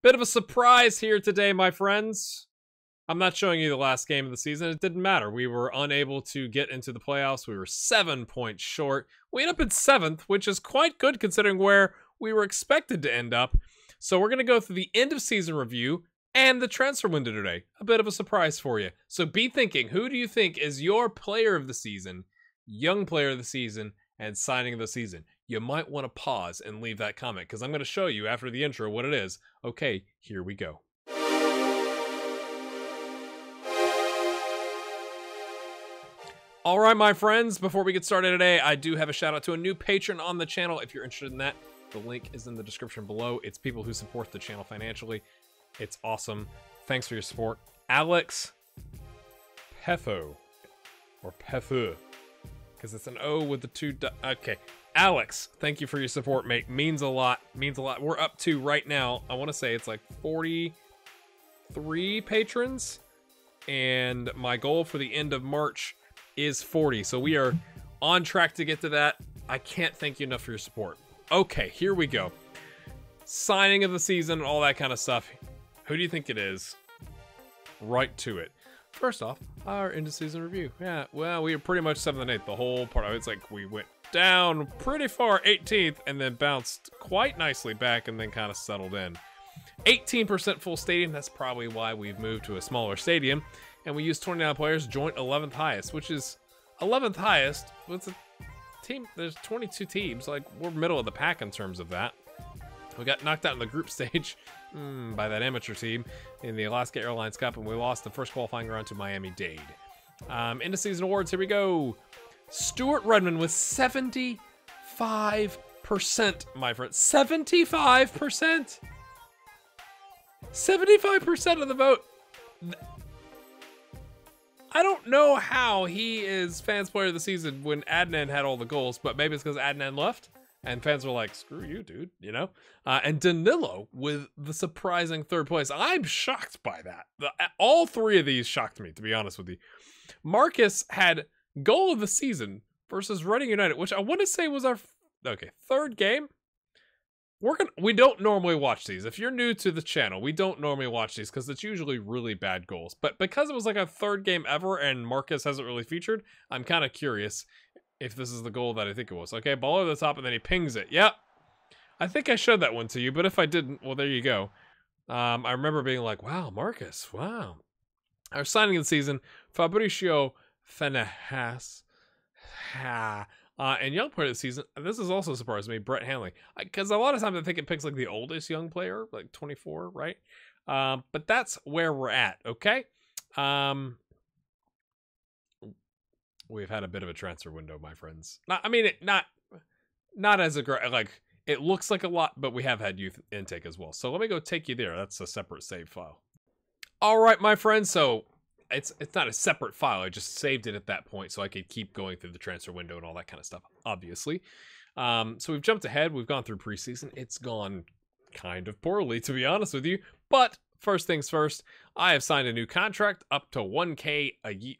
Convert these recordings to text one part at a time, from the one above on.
Bit of a surprise here today, my friends. I'm not showing you the last game of the season. It didn't matter. We were unable to get into the playoffs. We were 7 points short. We ended up in 7th, which is quite good considering where we were expected to end up. So we're going to go through the end of season review and the transfer window today. A bit of a surprise for you. So be thinking, who do you think is your player of the season, young player of the season, and signing of the season? You might want to pause and leave that comment because I'm going to show you after the intro what it is. Okay, here we go. All right, my friends, before we get started today, I do have a shout out to a new patron on the channel. If you're interested in that, the link is in the description below. It's people who support the channel financially. It's awesome. Thanks for your support. Alex Petho, or Pethu, because it's an O with the two. Okay. Alex, thank you for your support, mate. Means a lot. Means a lot. We're up to right now, I want to say it's like 43 patrons. And my goal for the end of March is 40. So we are on track to get to that. I can't thank you enough for your support. Okay, here we go. Signing of the season and all that kind of stuff. Who do you think it is? Right to it. First off, our end of season review. Yeah, well, we were pretty much 7th and 8th. The whole part of it's like we went down pretty far, 18th, and then bounced quite nicely back and then kind of settled in. 18% full stadium. That's probably why we've moved to a smaller stadium. And we used 29 players, joint 11th highest, which is 11th highest. What's a team? There's 22 teams. Like, we're middle of the pack in terms of that. We got knocked out in the group stage by that amateur team in the Alaska Airlines Cup, and we lost the first qualifying round to Miami-Dade. End of season awards, here we go. Stuart Redmond with 75%, my friend. 75%? 75% of the vote. I don't know how he is fans player of the season when Adnan had all the goals, but maybe it's because Adnan left and fans were like, screw you, dude, you know? And Danilo with the surprising 3rd place. I'm shocked by that. All 3 of these shocked me, to be honest with you. Marcus had goal of the season versus Reading United, which I want to say was our 3rd game. We don't normally watch these. If you're new to the channel, we don't normally watch these because it's usually really bad goals. But because it was like a 3rd game ever and Marcus hasn't really featured, I'm kind of curious if this is the goal that I think it was. Okay, ball over the top and then he pings it. Yep. I think I showed that one to you, but if I didn't, well, there you go. I remember being like, wow, Marcus, wow. Our signing of the season, Fabricio Fenahas. And young player of the season, this has also surprised me, Brett Hanley. Because a lot of times I think it picks like the oldest young player, like 24, right? But that's where we're at, okay? We've had a bit of a transfer window, my friends. Not as a great, like, it looks like a lot, but we have had youth intake as well. So let me go take you there. That's a separate save file. All right, my friends, so it's not a separate file. I just saved it at that point so I could keep going through the transfer window and all that kind of stuff, obviously. So we've jumped ahead. We've gone through preseason. It's gone kind of poorly, to be honest with you. But first things first, I have signed a new contract up to $1K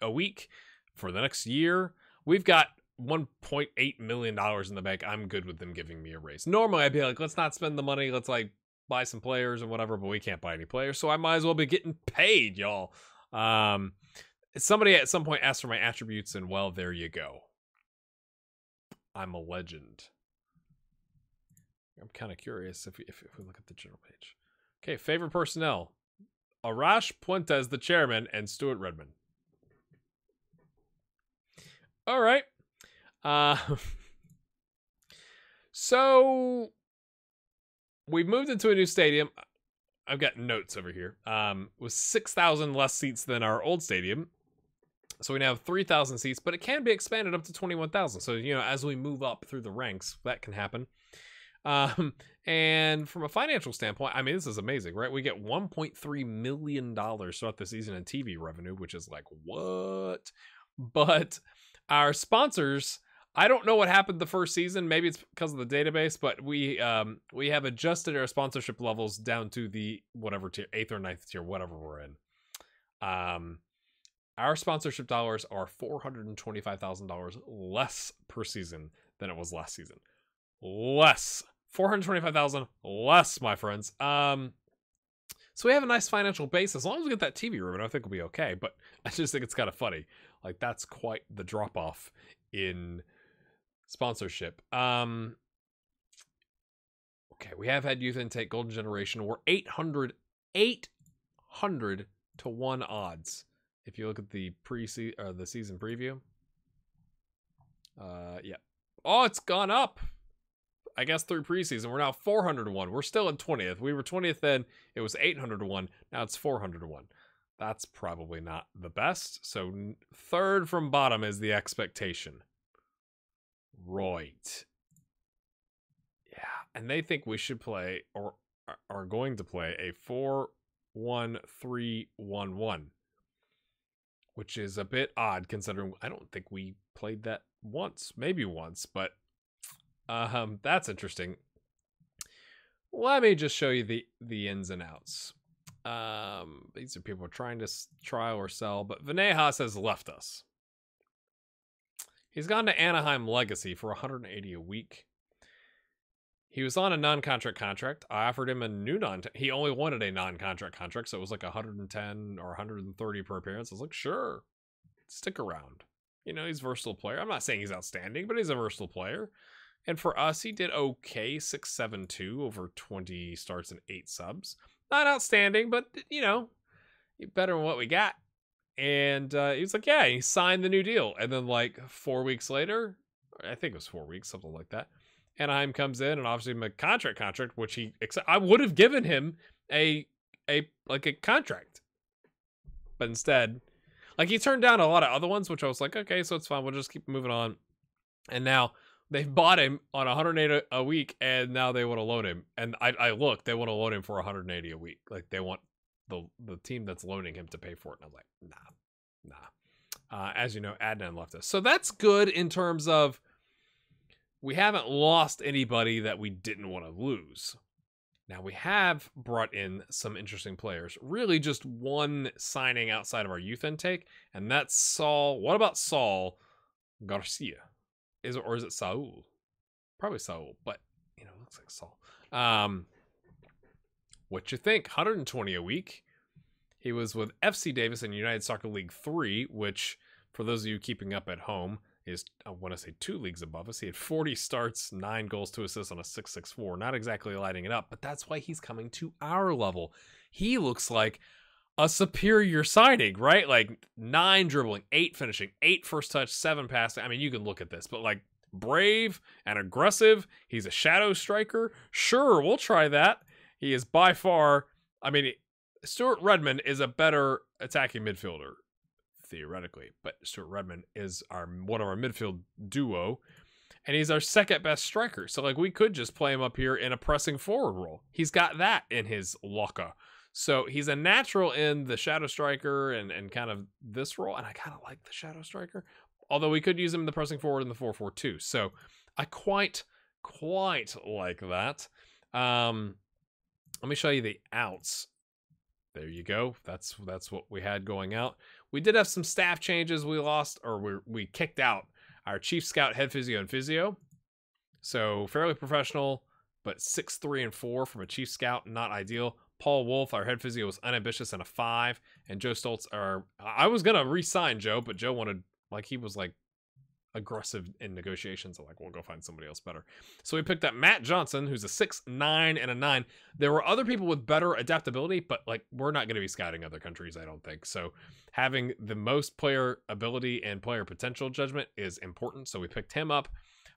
a week for the next year. We've got $1.8 million in the bank. I'm good with them giving me a raise. Normally, I'd be like, let's not spend the money. Let's like buy some players and whatever, but we can't buy any players. So I might as well be getting paid, y'all. Somebody at some point asked for my attributes, and well, there you go. I'm a legend. I'm kind of curious if we look at the general page. Okay, favorite personnel: Arash Puentes, the chairman, and Stuart Redmond. All right. So we moved into a new stadium. I've got notes over here. With 6,000 less seats than our old stadium. So we now have 3,000 seats, but it can be expanded up to 21,000. So, you know, as we move up through the ranks, that can happen. And from a financial standpoint, I mean, this is amazing, right? We get $1.3 million throughout the season in TV revenue, which is like, what? But our sponsors, I don't know what happened the first season. Maybe it's because of the database, but we have adjusted our sponsorship levels down to the whatever tier, 8th or 9th tier, whatever we're in. Our sponsorship dollars are $425,000 less per season than it was last season. Less. $425,000 less, my friends. So we have a nice financial base. As long as we get that TV room, I think we'll be okay. But I just think it's kind of funny. Like, that's quite the drop off in sponsorship. Okay, we have had youth intake golden generation. We're 800 to 1 odds. If you look at the the season preview. Yeah. Oh, it's gone up. I guess through preseason, we're now 400 to 1. We're still in 20th. We were 20th then. It was 800 to 1. Now it's 400 to 1. That's probably not the best. So third from bottom is the expectation. Right. Yeah. And they think we should play, or are going to play, a 4-1-3-1-1. Which is a bit odd considering I don't think we played that once. Maybe once, but that's interesting. Let me just show you the ins and outs. These are people trying to trial or sell, but Venejas has left us. He's gone to Anaheim Legacy for 180 a week. He was on a non-contract contract. I offered him a new he only wanted a non-contract contract, so it was like 110 or 130 per appearance. I was like, sure, stick around. You know, he's a versatile player. I'm not saying he's outstanding, but he's a versatile player. And for us, he did okay, 6.72 over 20 starts and 8 subs. Not outstanding, but, you know, better than what we got. And he was like, yeah, he signed the new deal. And then like 4 weeks later, I think it was 4 weeks, something like that, Anaheim comes in and obviously him a contract, which he I would have given him a contract. But instead, like, he turned down a lot of other ones, which I was like, okay, so it's fine. We'll just keep moving on. And now they've bought him on 180 a week, and now they want to loan him. And I looked, they want to loan him for 180 a week. Like, they want the team that's loaning him to pay for it. And I was like, nah. As you know, Adnan left us. So that's good in terms of we haven't lost anybody that we didn't want to lose. Now, we have brought in some interesting players. Really just one signing outside of our youth intake, and that's Saul. What about Saul Garcia? Is it Saul? Probably Saul, but, you know, it looks like Saul. What you think? 120 a week. He was with FC Davis in United Soccer League 3, which, for those of you keeping up at home, is, I want to say, 2 leagues above us. He had 40 starts, 9 goals, 2 assists on a 6.64. Not exactly lighting it up, but that's why he's coming to our level. He looks like a superior signing, right? Like 9 dribbling, 8 finishing, 8 first touch, 7 passing. I mean, you can look at this, but like brave and aggressive. He's a shadow striker. Sure, we'll try that. He is by far, I mean, Stuart Redmond is a better attacking midfielder, theoretically, but Stuart Redmond is one of our midfield duo, and he's our second best striker. So like, we could just play him up here in a pressing forward role. He's got that in his locker. So he's a natural in the shadow striker and kind of this role, and I kind of like the shadow striker, although we could use him in the pressing forward in the 4-4-2. So I quite like that. Let me show you the outs. There you go. That's what we had going out. We did have some staff changes. We lost, or we kicked out our chief scout, head physio, and physio. So fairly professional, but 6'3" and 4 from a chief scout, not ideal. Paul Wolf, our head physio, was unambitious and a 5. And Joe Stoltz, I was gonna re-sign Joe, but Joe wanted, like, he was like aggressive in negotiations. So like, we'll go find somebody else better. So we picked up Matt Johnson, who's a 6'9" and a 9. There were other people with better adaptability, but like, we're not going to be scouting other countries, I don't think. So having the most player ability and player potential judgment is important. So we picked him up.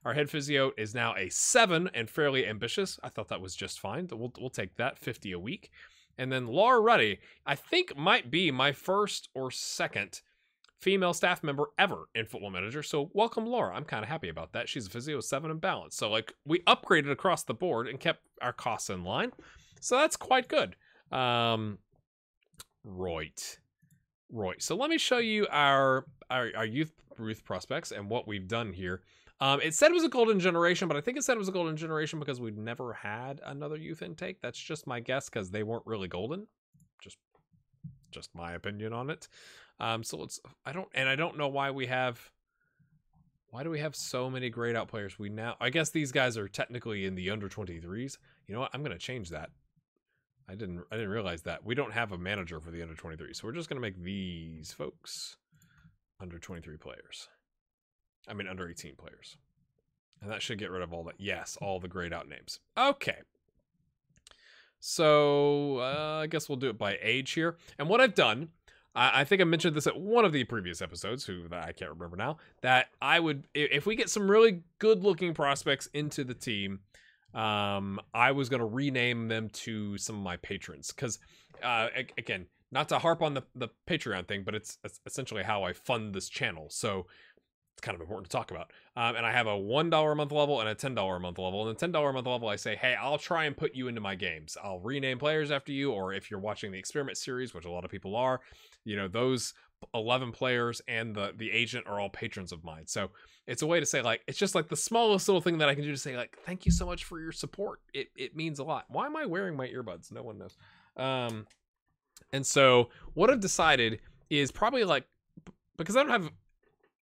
Our head physio is now a 7 and fairly ambitious. I thought that was just fine. We'll take that, 50 a week. And then Laura Ruddy, I think might be my first or second female staff member ever in Football Manager. So welcome, Laura. I'm kind of happy about that. She's a physio, 7 and balanced. So like, we upgraded across the board and kept our costs in line. So that's quite good. Right. So let me show you our youth prospects and what we've done here. It said it was a golden generation, but I think it said it was a golden generation because we've never had another youth intake. That's just my guess, because they weren't really golden. Just my opinion on it. So I don't know why do we have so many grayed out players? I guess these guys are technically in the under 23s. You know what? I'm going to change that. I didn't realize that. We don't have a manager for the under 23, so we're just going to make these folks under 23 players. I mean, under 18 players. And that should get rid of all that. Yes, all the grayed out names. Okay. So, I guess we'll do it by age here. And what I've done, I think I mentioned this at one of the previous episodes, I can't remember now, that I would, if we get some really good-looking prospects into the team, I was going to rename them to some of my patrons. Because, again, not to harp on the Patreon thing, but it's essentially how I fund this channel. So it's kind of important to talk about. And I have a $1 a month level and a $10 a month level. And the $10 a month level, I say, hey, I'll try and put you into my games. I'll rename players after you, or if you're watching the experiment series, which a lot of people are, you know, those 11 players and the agent are all patrons of mine. So it's a way to say, like, it's just like the smallest little thing that I can do to say, like, thank you so much for your support. It means a lot. Why am I wearing my earbuds? No one knows. And so what I've decided is probably, like, because I don't have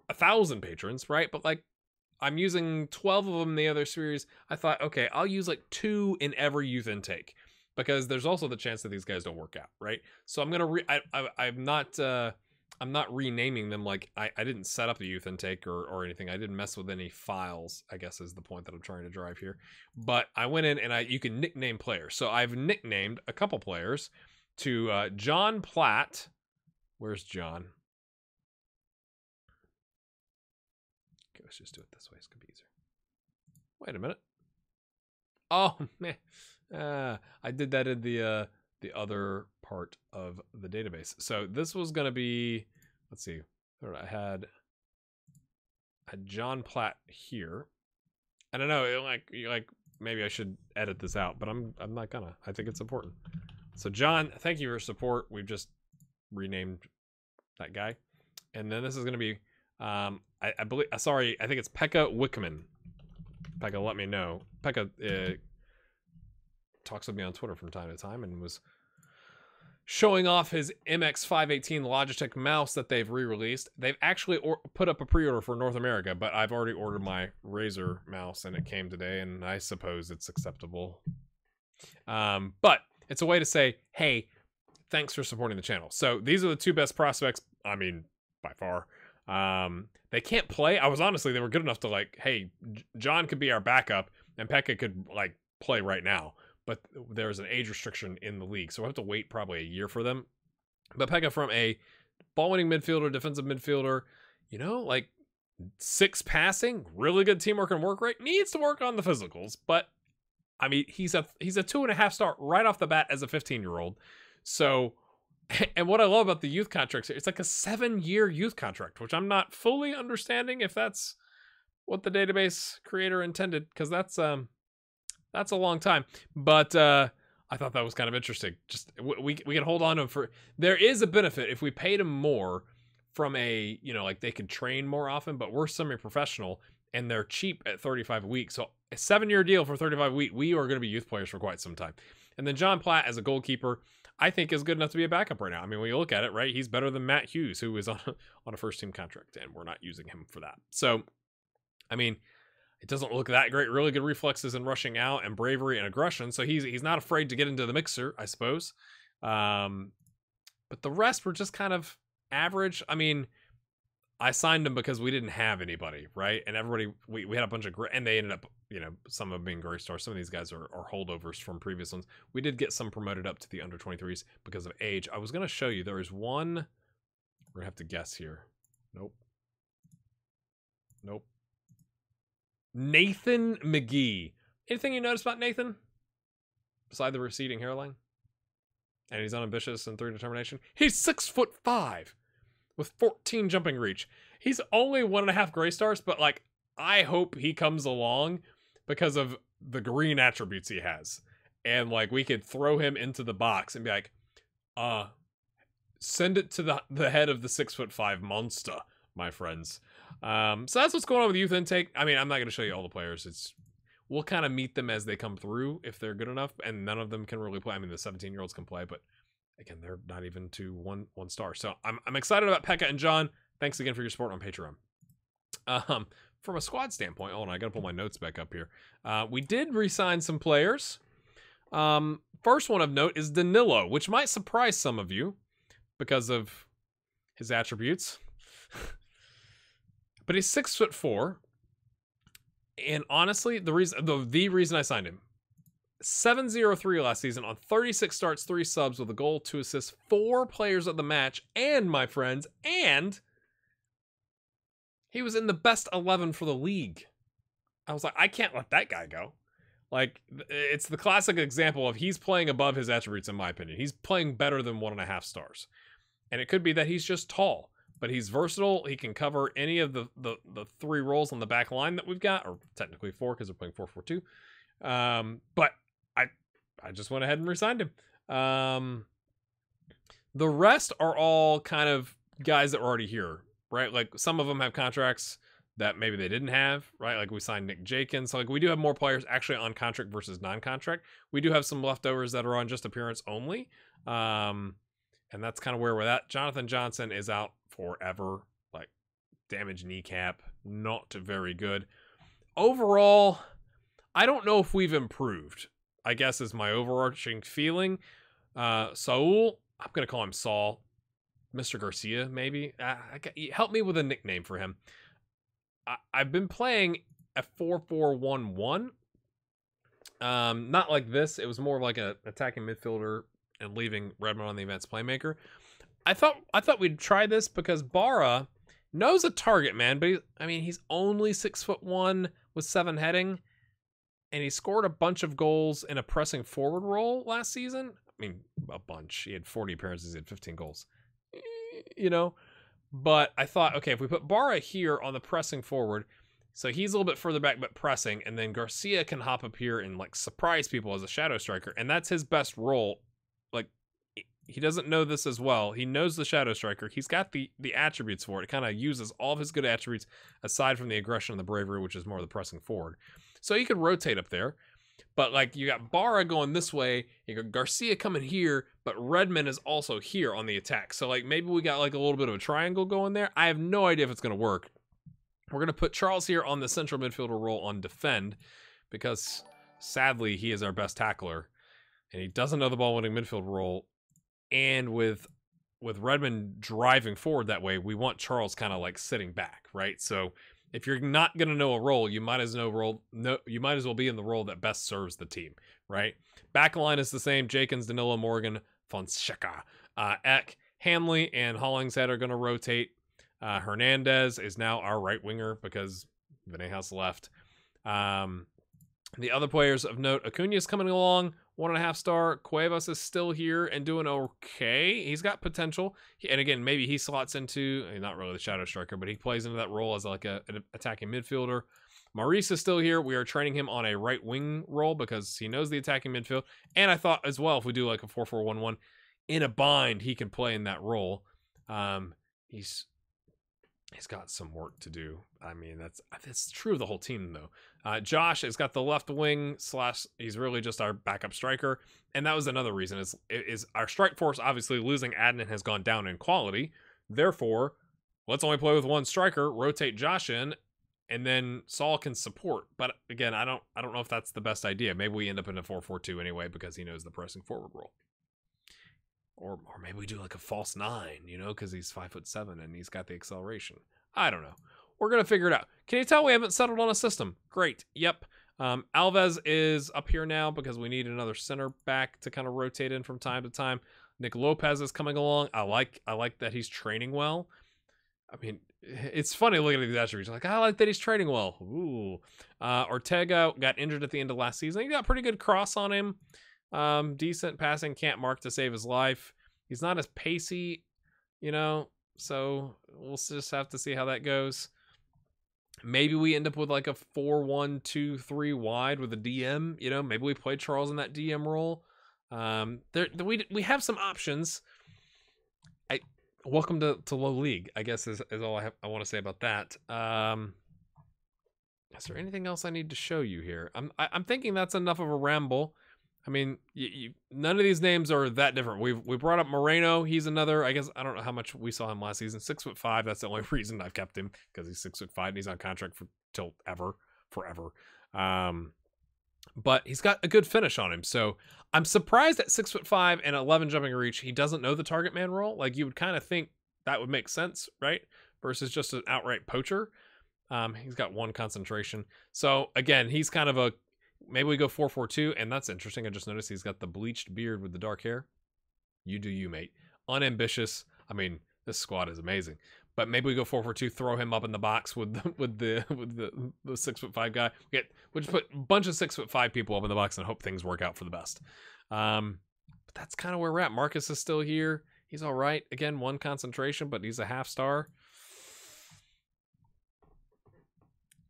1,000 patrons, right? But, like, I'm using 12 of them in the other series. I thought, okay, I'll use like 2 in every youth intake, because there's also the chance that these guys don't work out, right? So I'm gonna I'm not renaming them. Like, I didn't set up the youth intake or anything. I didn't mess with any files, I guess is the point that I'm trying to drive here. But I went in and you can nickname players. So I've nicknamed a couple players to John Platt. Where's John? Okay, let's just do it this way. It's gonna be easier. Wait a minute. Oh man, I did that in the other part of the database. So this was gonna be, let's see, I had John Platt here. I don't know, like maybe I should edit this out, but I'm not gonna. I think it's important. So John, thank you for your support. We've just renamed that guy, and then this is gonna be. I believe, sorry, I think it's Pekka Wickman. Pekka, let me know. Pekka talks with me on Twitter from time to time and was showing off his MX518 Logitech mouse that they've re-released. They've actually put up a pre-order for North America, but I've already ordered my Razer mouse and it came today, and I suppose it's acceptable. But it's a way to say, hey, thanks for supporting the channel. So these are the 2 best prospects, I mean, by far. They can't play. I was honestly, they were good enough to, like, hey, John could be our backup and Pekka could, like, play right now, but there's an age restriction in the league, so we'll have to wait probably a year for them. But Pekka, from a ball-winning midfielder, defensive midfielder, you know, like 6 passing, really good teamwork and work rate, needs to work on the physicals, but I mean, he's a 2.5 star right off the bat as a 15-year-old. So, and what I love about the youth contracts, it's like a 7-year youth contract, which I'm not fully understanding if that's what the database creator intended, because that's a long time. But I thought that was kind of interesting. Just we can hold on to him for. There is a benefit if we paid him more from a, you know, like they could train more often, but we're semi-professional and they're cheap at 35 a week. So a 7-year deal for 35 a week, we are going to be youth players for quite some time. And then John Platt as a goalkeeper, I think is good enough to be a backup right now. I mean, when you look at it, right, he's better than Matt Hughes, who is on a first team contract, and we're not using him for that. So, I mean, it doesn't look that great. Really good reflexes and rushing out and bravery and aggression. So he's not afraid to get into the mixer, I suppose. But the rest were just kind of average. I mean, I signed them because we didn't have anybody, right? And everybody, we had a bunch of, and they ended up, you know, some of them being gray stars. Some of these guys are holdovers from previous ones. We did get some promoted up to the under 23s because of age. I was going to show you, there is one, we're going to have to guess here. Nope. Nathan McGee. Anything you notice about Nathan? Beside the receding hairline? And he's unambitious and 3 determination. He's 6'5" with 14 jumping reach. He's only 1.5 gray stars, but like, I hope he comes along because of the green attributes he has. And like, we could throw him into the box and be like, send it to the head of the 6'5" monster, my friends. So that's what's going on with youth intake. I mean, I'm not going to show you all the players. We'll kind of meet them as they come through if they're good enough, and none of them can really play. I mean, the 17-year-olds can play, but again, they're not even to one star. So I'm excited about Pekka and John. Thanks again for your support on Patreon. From a squad standpoint, hold on, I got to pull my notes back up here. We did re-sign some players. First one of note is Danilo, which might surprise some of you because of his attributes. But he's 6'4", and honestly, the reason I signed him, 703 last season on 36 starts, 3 subs with a goal, 2 assists, 4 players of the match, and my friends, and he was in the best 11 for the league. I was like, I can't let that guy go. Like, it's the classic example of he's playing above his attributes, in my opinion. He's playing better than 1.5 stars. And it could be that he's just tall, but he's versatile. He can cover any of the 3 roles on the back line that we've got, or technically 4 because they're playing 4-4-2. But I just went ahead and re-signed him. The rest are all kind of guys that were already here, right? Like, some of them have contracts that maybe they didn't have, right? Like, we signed Nick Jenkins. So, like, we do have more players actually on contract versus non-contract. We do have some leftovers that are on just appearance only. And that's kind of where we're at. Jonathan Johnson is out forever. Like, damaged kneecap. Not very good. Overall, I don't know if we've improved, I guess, is my overarching feeling. Saul, I'm going to call him Saul. Mr. Garcia, maybe. Help me with a nickname for him. I've been playing a 4-4-1-1. Not like this. It was more like an attacking midfielder and leaving Redmond on the event's playmaker. I thought we'd try this because Barra knows a target, man. But he's only 6'1" with 7 heading, and he scored a bunch of goals in a pressing forward role last season. I mean, a bunch. He had 40 appearances. He had 15 goals. You know, but I thought, okay, if we put Barra here on the pressing forward, so he's a little bit further back but pressing, and then Garcia can hop up here and like surprise people as a shadow striker, and that's his best role. Like, he doesn't know this as well. He knows the shadow striker. He's got the attributes for it. It kind of uses all of his good attributes aside from the aggression and the bravery, which is more the pressing forward. So he could rotate up there. But, like, you got Barra going this way, you got Garcia coming here, but Redmond is also here on the attack. So, like, maybe we got, like, a little bit of a triangle going there. I have no idea if it's going to work. We're going to put Charles here on the central midfielder role on defend because, sadly, he is our best tackler. And he doesn't know the ball-winning midfield role. And with Redmond driving forward that way, we want Charles kind of, like, sitting back, right? So if you're not going to know a role, you might as well be in the role that best serves the team, right? Back line is the same. Jenkins, Danilo, Morgan, Fonseca, Eck, Hanley, and Hollingshead are going to rotate. Hernandez is now our right winger because Venejas left. The other players of note, Acuna is coming along, 1.5 star. Cuevas is still here and doing okay. He's got potential. And again, maybe he slots into, not really the shadow striker, but he plays into that role as like an attacking midfielder. Maurice is still here. We are training him on a right wing role because he knows the attacking midfield. And I thought as well, if we do like a 4-4-1-1 in a bind, he can play in that role. He's got some work to do. I mean, that's true of the whole team, though. Josh has got the left wing / he's really just our backup striker. And that was another reason is our strike force, obviously losing Adnan has gone down in quality. Therefore, let's only play with one striker, rotate Josh in, and then Saul can support. But again, I don't know if that's the best idea. Maybe we end up in a 4-4-2 anyway because he knows the pressing forward role. Or maybe we do like a false 9, you know, because he's 5'7" and he's got the acceleration. I don't know. We're going to figure it out. Can you tell we haven't settled on a system? Great. Yep. Alves is up here now because we need another center back to kind of rotate in from time to time. Nick Lopez is coming along. I like that he's training well. I mean, it's funny looking at these attributes. Like, I like that he's training well. Ooh. Ortega got injured at the end of last season. He got pretty good cross on him. Decent passing, can't mark to save his life. He's not as pacey, you know, so we'll just have to see how that goes. Maybe we end up with like a 4-1-2-3 wide with a DM, you know, maybe we play Charles in that DM role. We have some options. Welcome to low league, I guess is all I want to say about that. Is there anything else I need to show you here? I'm thinking that's enough of a ramble. I mean, none of these names are that different. We brought up Moreno. He's another, I guess, I don't know how much we saw him last season. 6'5". That's the only reason I've kept him because he's 6'5" and he's on contract for forever. but he's got a good finish on him. So I'm surprised at 6'5" and 11 jumping reach, he doesn't know the target man role. Like, you would kind of think that would make sense, right? Versus just an outright poacher. He's got 1 concentration. So again, he's kind of a, maybe we go 4-4-2, and that's interesting. I just noticed he's got the bleached beard with the dark hair. You do you, mate. Unambitious. I mean, this squad is amazing. But maybe we go 4-4-2, throw him up in the box with the 6'5" guy. We'll just put a bunch of 6'5" people up in the box and hope things work out for the best. But that's kind of where we're at. Marcus is still here. He's all right. Again, 1 concentration, but he's a half star.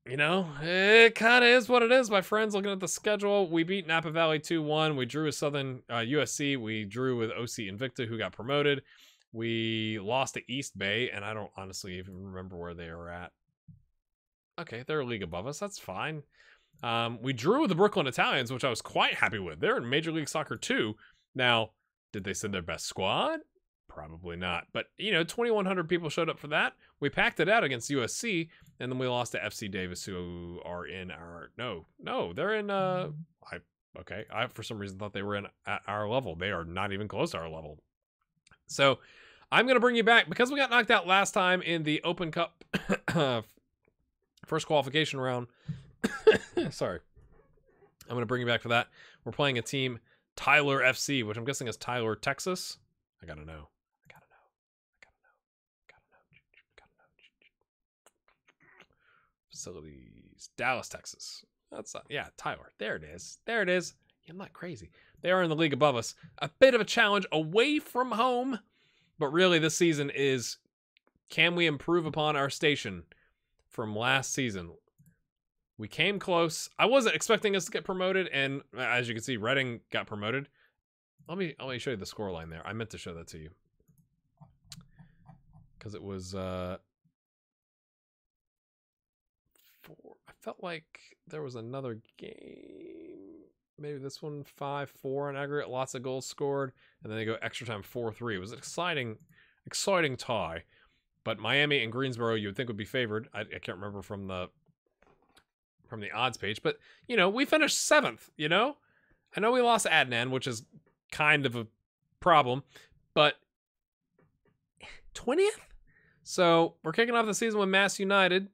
You know, it kind of is what it is, my friends. Looking at the schedule, we beat Napa Valley 2-1. We drew with Southern USC. We drew with OC Invicta, who got promoted. We lost to East Bay, and I don't honestly even remember where they were at. Okay, they're a league above us. That's fine. We drew with the Brooklyn Italians, which I was quite happy with. They're in Major League Soccer too. Now, did they send their best squad? Probably not. But, you know, 2,100 people showed up for that. We packed it out against USC, and then we lost to FC Davis, who are in our... No, they're in... I for some reason thought they were at our level. They are not even close to our level. So, I'm going to bring you back, because we got knocked out last time in the Open Cup first qualification round. Sorry. I'm going to bring you back for that. We're playing a team, Tyler FC, which I'm guessing is Tyler, Texas. I gotta know. Facilities, Dallas, Texas. That's yeah, Tyler. There it is. There it is. I'm not crazy. They are in the league above us. A bit of a challenge away from home, but really this season is, can we improve upon our station from last season? We came close. I wasn't expecting us to get promoted, and as you can see, Reading got promoted. Let me show you the scoreline there. I meant to show that to you, because it was 4. I felt like there was another game. Maybe this one 5-4 in aggregate. Lots of goals scored, and then they go extra time 4-3. It was an exciting tie. But Miami and Greensboro, you would think would be favored. I can't remember from the odds page, but you know, we finished 7th. You know, I know we lost Adnan, which is kind of a problem, but 20th. So we're kicking off the season with Mass United,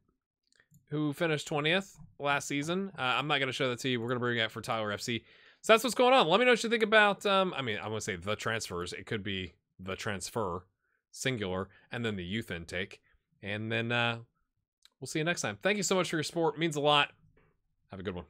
who finished 20th last season. I'm not going to show that to you. We're going to bring it for Tyler FC. So that's what's going on. Let me know what you think about, I mean, I'm going to say the transfers. It could be the transfer, singular, and then the youth intake. And then we'll see you next time. Thank you so much for your support. It means a lot. Have a good one.